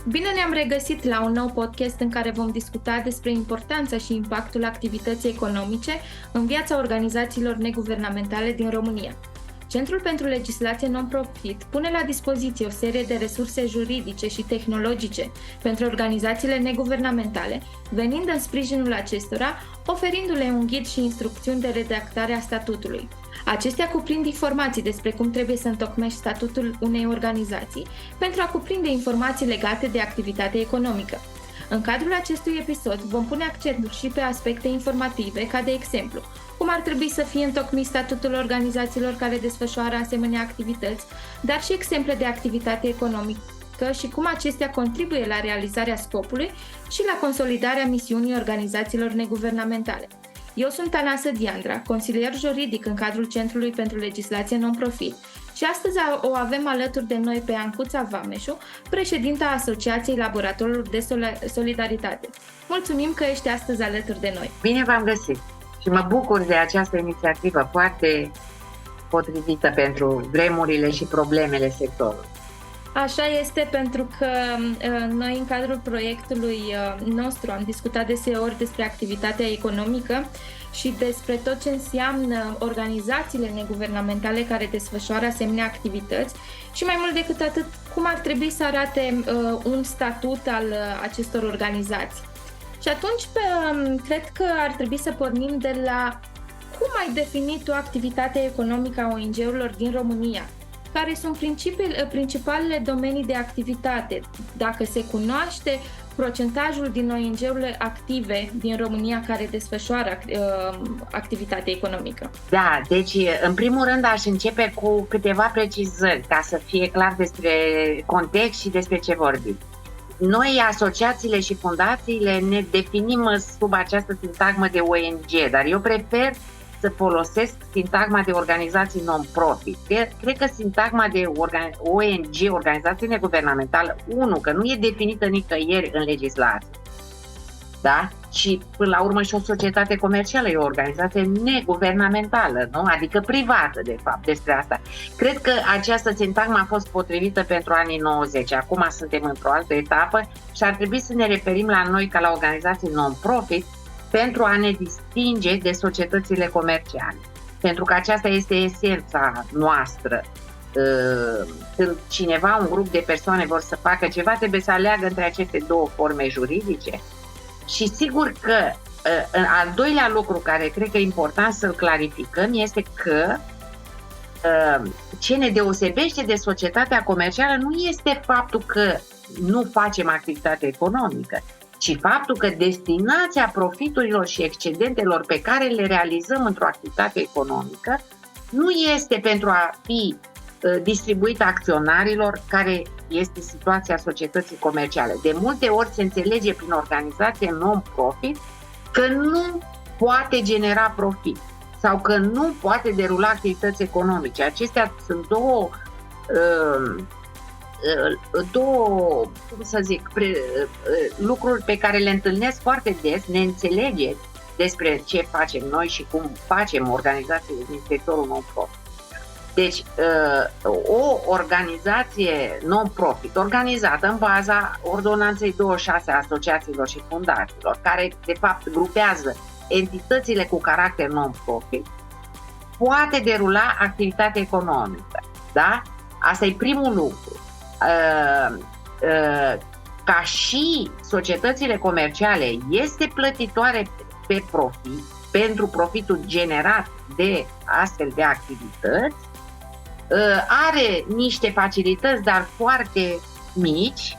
Bine ne-am regăsit la un nou podcast în care vom discuta despre importanța și impactul activității economice în viața organizațiilor neguvernamentale din România. Centrul pentru Legislație Non-Profit pune la dispoziție o serie de resurse juridice și tehnologice pentru organizațiile neguvernamentale, venind în sprijinul acestora, oferindu-le un ghid și instrucțiuni de redactare a statutului. Acestea cuprind informații despre cum trebuie să întocmești statutul unei organizații pentru a cuprinde informații legate de activitatea economică. În cadrul acestui episod vom pune accentul și pe aspecte informative, ca de exemplu, cum ar trebui să fie întocmit statutul organizațiilor care desfășoară asemenea activități, dar și exemple de activitate economică și cum acestea contribuie la realizarea scopului și la consolidarea misiunii organizațiilor neguvernamentale. Eu sunt Tănase Diandra, consilier juridic în cadrul Centrului pentru Legislație Non-Profit și astăzi o avem alături de noi pe Ancuța Vameșu, președinta Asociației Laboratorilor de Solidaritate. Mulțumim că ești astăzi alături de noi. Bine v-am găsit și mă bucur de această inițiativă foarte potrivită pentru vremurile și problemele sectorului. Așa este, pentru că noi în cadrul proiectului nostru am discutat deseori despre activitatea economică și despre tot ce înseamnă organizațiile neguvernamentale care desfășoară asemenea activități și mai mult decât atât, cum ar trebui să arate un statut al acestor organizații. Și atunci cred că ar trebui să pornim de la cum ai definit o activitate economică a ONG-urilor din România. Care sunt principalele domenii de activitate, dacă se cunoaște procentajul din ONG-urile active din România care desfășoară activitatea economică. Da, deci în primul rând aș începe cu câteva precizări ca să fie clar despre context și despre ce vorbim. Noi, asociațiile și fundațiile, ne definim sub această sintagmă de ONG, dar eu prefer să folosesc sintagma de organizații non-profit. Cred că sintagma de ONG, organizație neguvernamentală, că nu e definită nicăieri în legislație, da? Și până la urmă și o societate comercială e o organizație neguvernamentală, nu? Adică privată, de fapt, despre asta. Cred că această sintagmă a fost potrivită pentru anii 90, acum suntem într-o altă etapă și ar trebui să ne referim la noi ca la organizații non-profit pentru a ne distinge de societățile comerciale. Pentru că aceasta este esența noastră. Când cineva, un grup de persoane vor să facă ceva, trebuie să aleagă între aceste două forme juridice. Și sigur că al doilea lucru care cred că e important să-l clarificăm este că ce ne deosebește de societatea comercială nu este faptul că nu facem activitate economică, ci faptul că destinația profiturilor și excedentelor pe care le realizăm într-o activitate economică nu este pentru a fi distribuită acționarilor, care este situația societății comerciale. De multe ori se înțelege prin organizație non-profit că nu poate genera profit sau că nu poate derula activități economice. Acestea sunt două lucruri pe care le întâlnesc foarte des, neînțelegeri despre ce facem noi și cum facem organizațiile din sectorul non-profit. Deci, o organizație non-profit, organizată în baza Ordonanței 26 a asociațiilor și fundațiilor, care de fapt grupează entitățile cu caracter non-profit, poate derula activitate economică. Da? Asta e primul lucru. Ca și societățile comerciale este plătitoare pe profit, pentru profitul generat de astfel de activități, are niște facilități, dar foarte mici.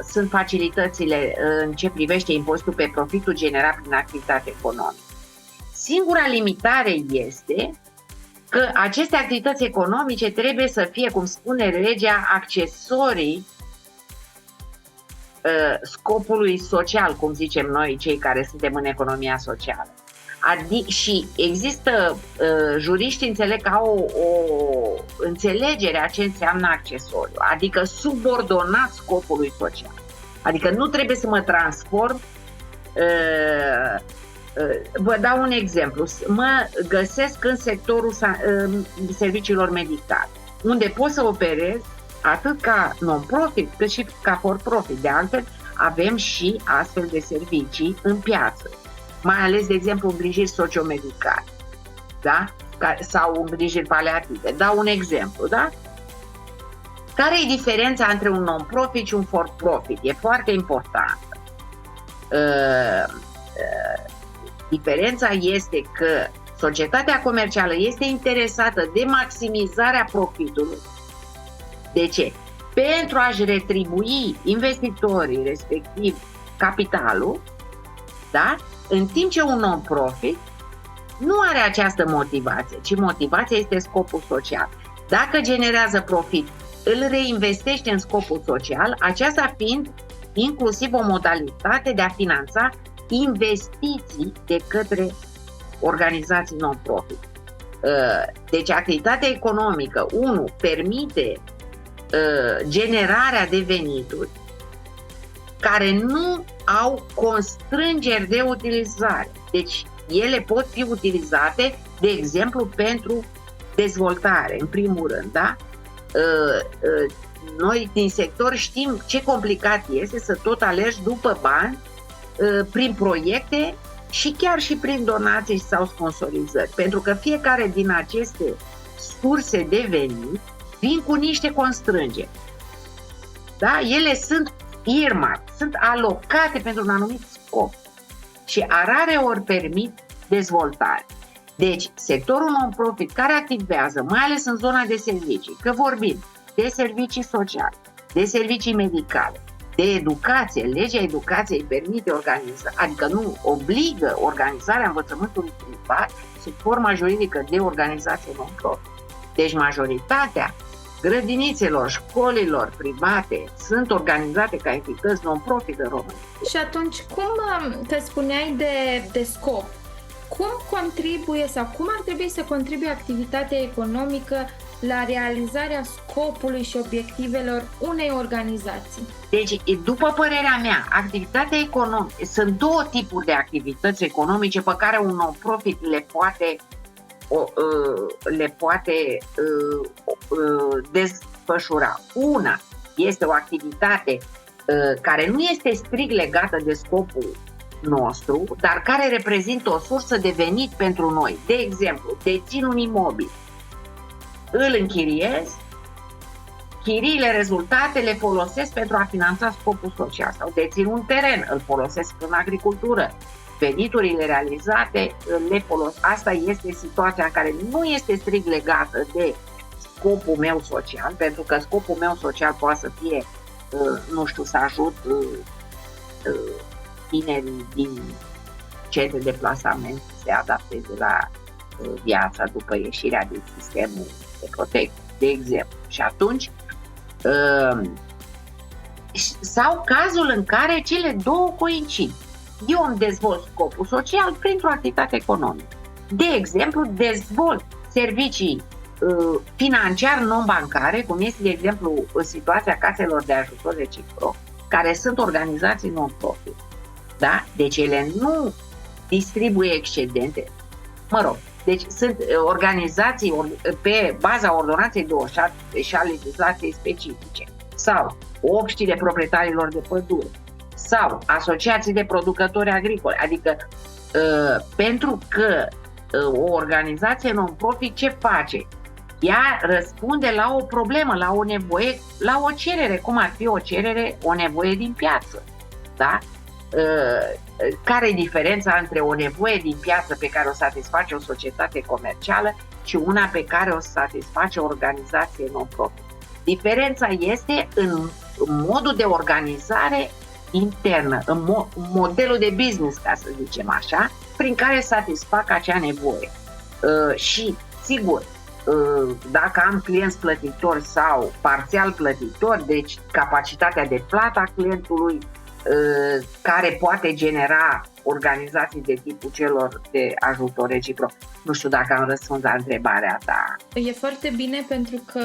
Sunt facilitățile în ce privește impozitul pe profitul generat prin activitate economică. Singura limitare este că aceste activități economice trebuie să fie, cum spune legea, accesorii scopului social, cum zicem noi, cei care suntem în economia socială. Și există juriști înțeleg că au o înțelegere a ce înseamnă accesoriu, adică subordonat scopului social. Adică nu trebuie să mă transform. Vă dau un exemplu. Mă găsesc în sectorul serviciilor medicale, unde pot să operez atât ca non-profit, cât și ca for-profit. De altfel, avem și astfel de servicii în piață, mai ales, de exemplu, îngrijiri sociomedicale, da? Sau îngrijiri paliative. Dau un exemplu, da? Care e diferența între un non-profit și un for-profit? E foarte importantă. Diferența este că societatea comercială este interesată de maximizarea profitului. De ce? Pentru a-și retribui investitorii, respectiv capitalul, da? În timp ce un non-profit nu are această motivație, ci motivația este scopul social. Dacă generează profit, îl reinvestește în scopul social, aceasta fiind inclusiv o modalitate de a finanța investiții de către organizații non-profit. Deci activitatea economică, permite generarea de venituri care nu au constrângeri de utilizare. Deci ele pot fi utilizate, de exemplu, pentru dezvoltare, în primul rând, da? Noi din sector știm ce complicat este să tot alergi după bani prin proiecte și chiar și prin donații sau sponsorizări, pentru că fiecare din aceste surse de venit vin cu niște constrângeri. Da? Ele sunt earmarked, sunt alocate pentru un anumit scop și rare ori permit dezvoltare. Deci, sectorul non-profit care activează, mai ales în zona de servicii, că vorbim de servicii sociale, de servicii medicale, de educație, legea educației permite organizarea, adică nu obligă organizarea învățământului privat sub forma juridică de organizație non-profit. Deci majoritatea grădinițelor, școlilor private sunt organizate ca entități non-profit în România. Și atunci, cum te spuneai de scop? Cum contribuie sau cum ar trebui să contribuie activitatea economică la realizarea scopului și obiectivelor unei organizații? Deci, după părerea mea, activitatea economică, sunt două tipuri de activități economice pe care un non-profit le poate desfășura. Una este o activitate care nu este strict legată de scopul nostru, dar care reprezintă o sursă de venit pentru noi. De exemplu, dețin un imobil, îl închiriez, chiriile rezultate le folosesc pentru a finanța scopul social, sau dețin un teren, îl folosesc în agricultură, veniturile realizate le folosesc. Asta este situația în care nu este strict legată de scopul meu social, pentru că scopul meu social poate să fie, nu știu, să ajut tinerii din centre de plasament să se adapteze la viața după ieșirea din sistemul de protecție, de exemplu. Și atunci, sau cazul în care cele două coincid. Eu îmi dezvolt scopul social printr-o activitate economică. De exemplu, dezvolt servicii financiar non-bancare, cum este, de exemplu, situația caselor de ajutor reciproc, care sunt organizații non-profit. Da? Deci ele nu distribuie excedente. Deci sunt organizații pe baza ordonanței 27 și a legislației specifice, sau obștile proprietarilor de pădure, sau asociații de producători agricoli. Adică pentru că o organizație non-profit ce face? Ea răspunde la o problemă, la o nevoie, la o cerere, cum ar fi o nevoie din piață. Da? Care e diferența între o nevoie din piață pe care o satisface o societate comercială și una pe care o satisface o organizație non-profit? Diferența este în modul de organizare internă, în modelul de business, ca să zicem așa, prin care satisfac acea nevoie. Și, sigur, dacă am clienți plătitori sau parțial plătitori, deci capacitatea de plată a clientului care poate genera organizații de tipul celor de ajutor reciproc. Nu știu dacă am răspuns la întrebarea ta. E foarte bine, pentru că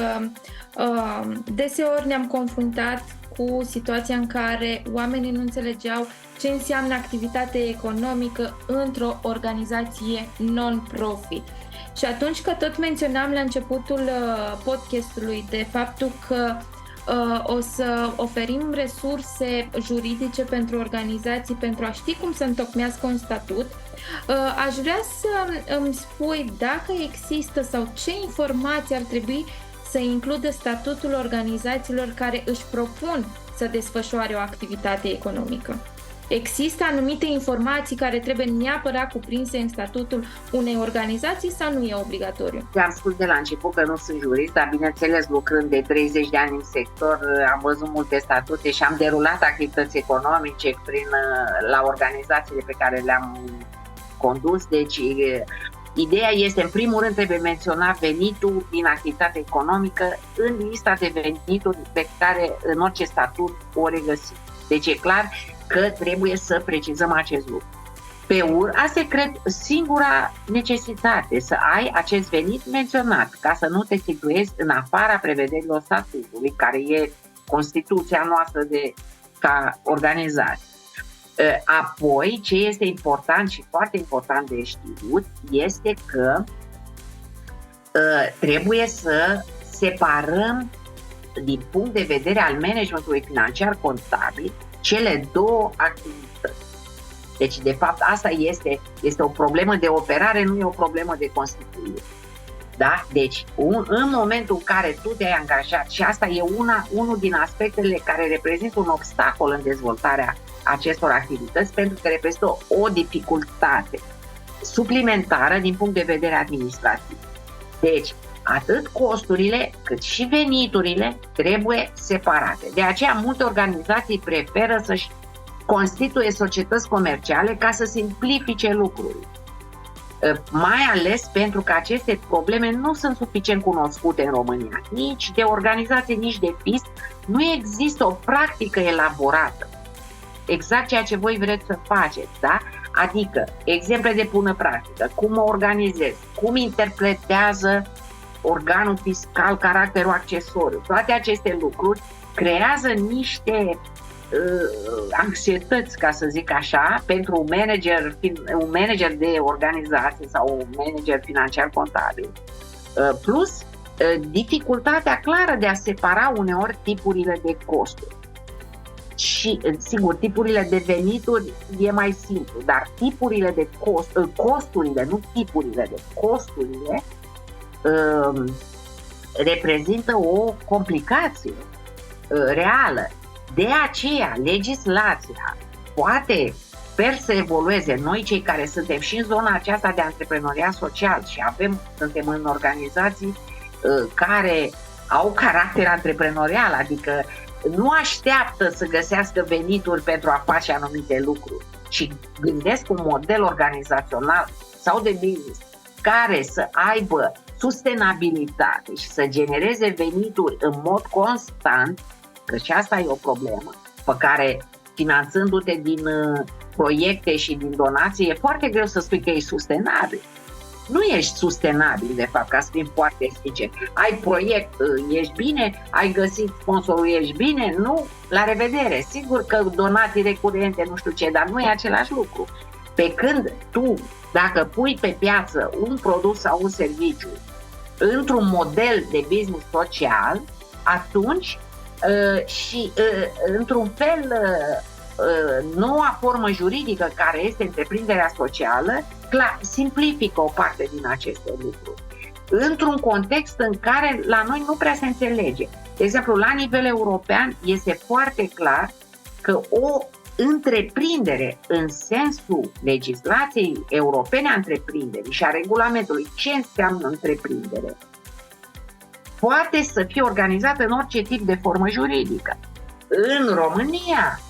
deseori ne-am confruntat cu situația în care oamenii nu înțelegeau ce înseamnă activitate economică într-o organizație non-profit. Și atunci că tot menționam la începutul podcastului de faptul că o să oferim resurse juridice pentru organizații pentru a ști cum să întocmească un statut. Aș vrea să îmi spui dacă există sau ce informații ar trebui să includă statutul organizațiilor care își propun să desfășoare o activitate economică. Există anumite informații care trebuie neapărat cuprinse în statutul unei organizații sau nu e obligatoriu? Am spus de la început că nu sunt jurist, dar bineînțeles, lucrând de 30 de ani în sector, am văzut multe statute și am derulat activități economice la organizațiile pe care le-am condus. Deci, ideea este, în primul rând, trebuie menționat venitul din activitate economică în lista de venituri pe care în orice statut o regăsim. Deci e clar că trebuie să precizăm acest lucru. Asta e, cred, singura necesitate, să ai acest venit menționat, ca să nu te situezi în afara prevederilor statutului, care e Constituția noastră ca organizație. Apoi, ce este important și foarte important de știut este că trebuie să separăm din punct de vedere al managementului financiar contabil cele două activități. Deci, de fapt, asta este o problemă de operare, nu e o problemă de constituire. Da? Deci, în momentul în care tu te-ai angajat, și asta e unul din aspectele care reprezintă un obstacol în dezvoltarea acestor activități, pentru că reprezintă o dificultate suplimentară din punct de vedere administrativ. Deci, atât costurile cât și veniturile trebuie separate. De aceea, multe organizații preferă să-și constituie societăți comerciale ca să simplifice lucrurile. Mai ales pentru că aceste probleme nu sunt suficient cunoscute în România, nici de organizații, nici de FIS. Nu există o practică elaborată. Exact ceea ce voi vreți să faceți, da? Adică, exemple de bună practică, cum mă organizez, cum interpretează organul fiscal caracterul accesoriu. Toate aceste lucruri creează niște anxietăți, ca să zic așa, pentru un manager de organizație sau un manager financiar contabil. Plus, dificultatea clară de a separa uneori tipurile de costuri. Și, sigur, tipurile de venituri e mai simplu, dar tipurile de costurile, nu tipurile de costurile, reprezintă o complicație reală. De aceea, legislația sper să evolueze. Noi, cei care suntem și în zona aceasta de antreprenoriat social și suntem în organizații care au caracter antreprenorial, adică nu așteaptă să găsească venituri pentru a face anumite lucruri, ci gândesc un model organizațional sau de business care să aibă sustenabilitate și să genereze venituri în mod constant, că și asta e o problemă, pe care, finanțându-te din proiecte și din donații, e foarte greu să spui că e sustenabil. Nu ești sustenabil, de fapt, ca să fim foarte sinceri. Ai proiect, ești bine, ai găsit sponsorul, ești bine, nu, la revedere. Sigur că donații recurente, nu știu ce, dar nu e același lucru. Pe când tu, dacă pui pe piață un produs sau un serviciu într-un model de business social, atunci și într-un fel noua formă juridică care este întreprinderea socială simplifică o parte din aceste lucruri într-un context în care la noi nu prea se înțelege. De exemplu, la nivel european este foarte clar că o întreprindere în sensul legislației europene a întreprinderii și a regulamentului ce înseamnă întreprindere poate să fie organizată în orice tip de formă juridică. În România,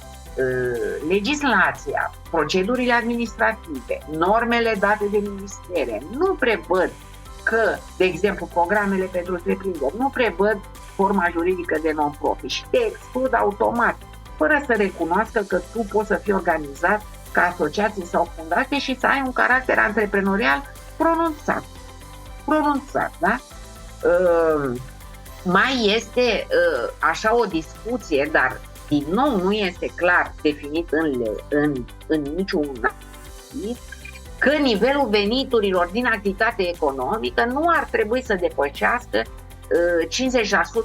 legislația, procedurile administrative, normele date de ministere nu prevăd că, de exemplu, programele pentru întreprinderi nu prevăd forma juridică de non-profit și te exclud automat, fără să recunoască că tu poți să fii organizat ca asociație sau fundație și să ai un caracter antreprenorial pronunțat, da? Mai este așa o discuție, dar din nou nu este clar definit în niciun că nivelul veniturilor din activitate economică nu ar trebui să depășească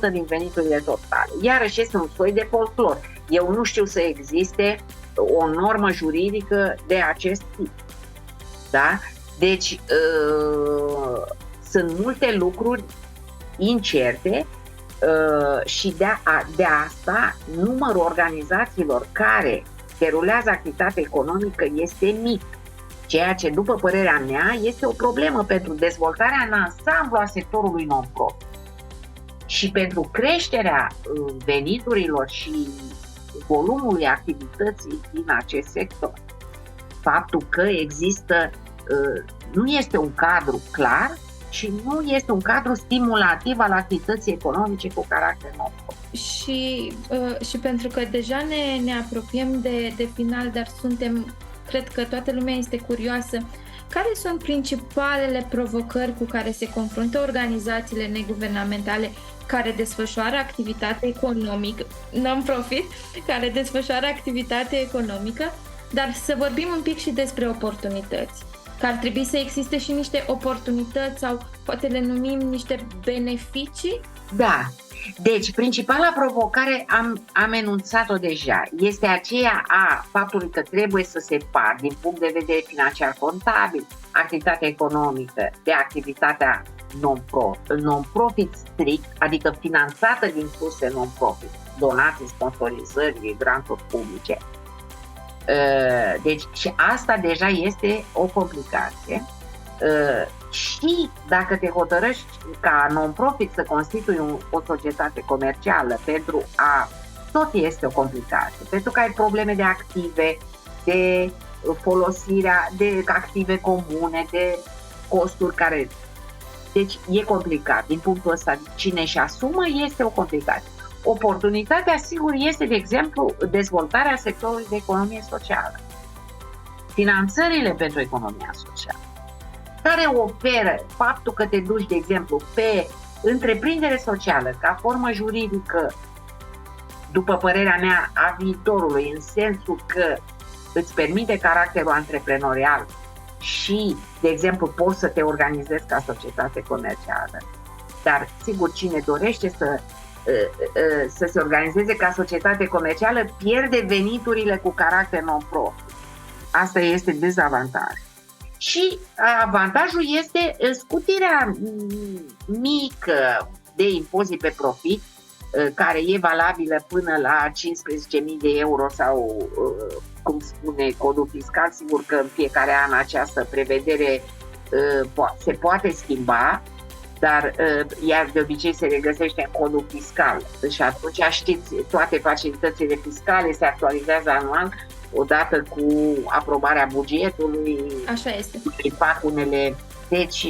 50% din veniturile totale. Iarăși este un soi de folclor. Eu nu știu să existe o normă juridică de acest tip. Da? Deci sunt multe lucruri incerte și de asta numărul organizațiilor care derulează activitate economică este mic, ceea ce, după părerea mea, este o problemă pentru dezvoltarea în ansamblu a sectorului non-profit și pentru creșterea veniturilor și volumului activității din acest sector. Faptul că există, nu este un cadru clar și nu este un cadru stimulativ al activității economice cu caracter non-profit. Și pentru că deja ne apropiem de final, dar cred că toată lumea este curioasă, care sunt principalele provocări cu care se confruntă organizațiile neguvernamentale care desfășoară activitate economică, non-profit, care desfășoară activitate economică, dar să vorbim un pic și despre oportunități. Că ar trebui să existe și niște oportunități sau poate le numim niște beneficii? Da. Deci, principala provocare, am enunțat-o deja, este aceea a faptului că trebuie să separ din punct de vedere financiar contabil activitatea economică de activitatea non-profit strict, adică finanțată din surse non-profit, donații, sponsorizări, granturi publice. Deci și asta deja este o complicație. Și dacă te hotărăști ca non-profit să constitui o societate comercială tot este o complicație, pentru că ai probleme de active, de folosirea de active comune, de costuri care... Deci e complicat. Din punctul ăsta, cine își asumă este o complicație. Oportunitatea, sigur, este, de exemplu, dezvoltarea sectorului de economie socială. Finanțările pentru economia socială, care oferă faptul că te duci, de exemplu, pe întreprindere socială ca formă juridică, după părerea mea, a viitorului, în sensul că îți permite caracterul antreprenorial și, de exemplu, poți să te organizezi ca societate comercială. Dar, sigur, cine dorește să se organizeze ca societate comercială pierde veniturile cu caracter non-profit. Asta este dezavantaj. Și avantajul este scutirea mică de impozit pe profit, care e valabilă până la 15.000 de euro sau, cum spune codul fiscal. Sigur că în fiecare an această prevedere se poate schimba, dar ea de obicei se regăsește în codul fiscal. Și atunci, știți, toate facilitățile fiscale se actualizează anual, odată cu aprobarea bugetului. Așa este. Fac unele... Deci,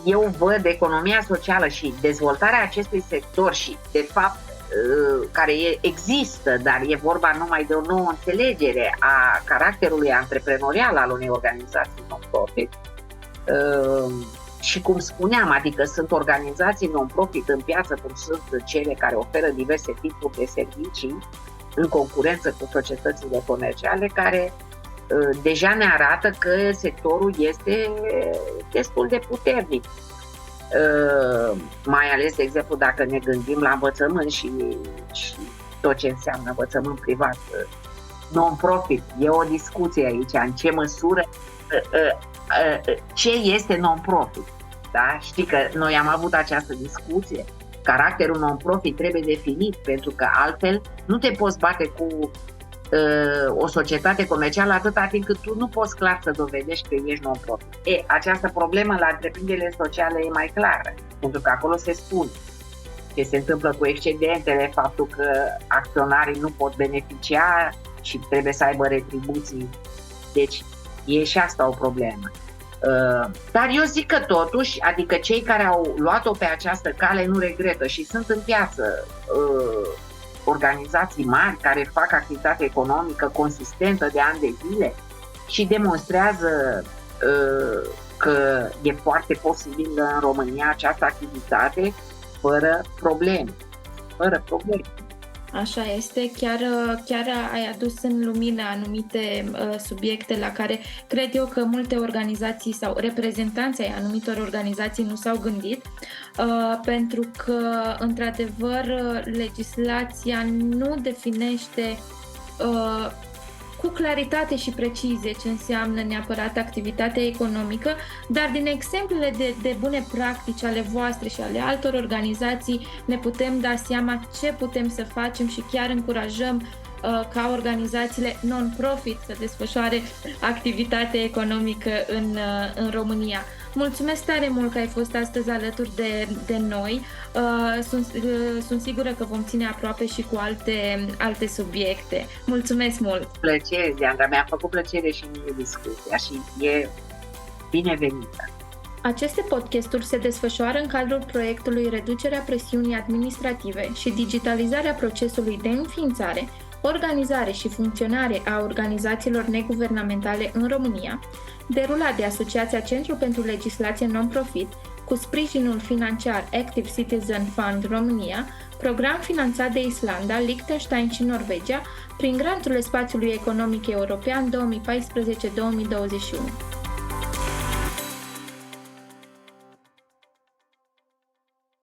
eu văd economia socială și dezvoltarea acestui sector și, de fapt, care există, dar e vorba numai de o nouă înțelegere a caracterului antreprenorial al unei organizații non-profit. Și cum spuneam, adică sunt organizații non-profit în piață, cum sunt cele care oferă diverse tipuri de servicii în concurență cu societățile comerciale, care deja ne arată că sectorul este destul de puternic. Mai ales, de exemplu, dacă ne gândim la învățământ și tot ce înseamnă învățământ privat, non-profit. E o discuție aici, în ce măsură, ce este non-profit. Da? Știi că noi am avut această discuție. Caracterul non-profit trebuie definit, pentru că altfel nu te poți bate cu o societate comercială atâta timp cât tu nu poți clar să dovedești că ești non-profit. Această problemă la întreprinderile sociale e mai clară, pentru că acolo se spune ce se întâmplă cu excedentele, faptul că acționarii nu pot beneficia și trebuie să aibă retribuții. Deci e și asta o problemă. Dar eu zic că totuși, adică cei care au luat-o pe această cale nu regretă și sunt în piață organizații mari care fac activitate economică consistentă de ani de zile și demonstrează că e foarte posibil în România această activitate fără probleme. Așa este, chiar ai adus în lumină anumite subiecte la care cred eu că multe organizații sau reprezentanții ai anumitor organizații nu s-au gândit, pentru că, într-adevăr, legislația nu definește cu claritate și precizie ce înseamnă neapărat activitatea economică, dar din exemplele de bune practici ale voastre și ale altor organizații ne putem da seama ce putem să facem și chiar încurajăm ca organizațiile non-profit să desfășoare activitate economică în România. Mulțumesc tare mult că ai fost astăzi alături de noi. Sunt sigură că vom ține aproape și cu alte subiecte. Mulțumesc mult! Plăcere, Diandra, mi-a făcut plăcere și mie discuția și e binevenită. Aceste podcasturi se desfășoară în cadrul proiectului Reducerea presiunii administrative și digitalizarea procesului de înființare, organizare și funcționare a organizațiilor neguvernamentale în România, derulat de Asociația Centru pentru Legislație Non-Profit, cu sprijinul financiar Active Citizen Fund România, program finanțat de Islanda, Liechtenstein și Norvegia, prin grantul Spațiului Economic European 2014-2021.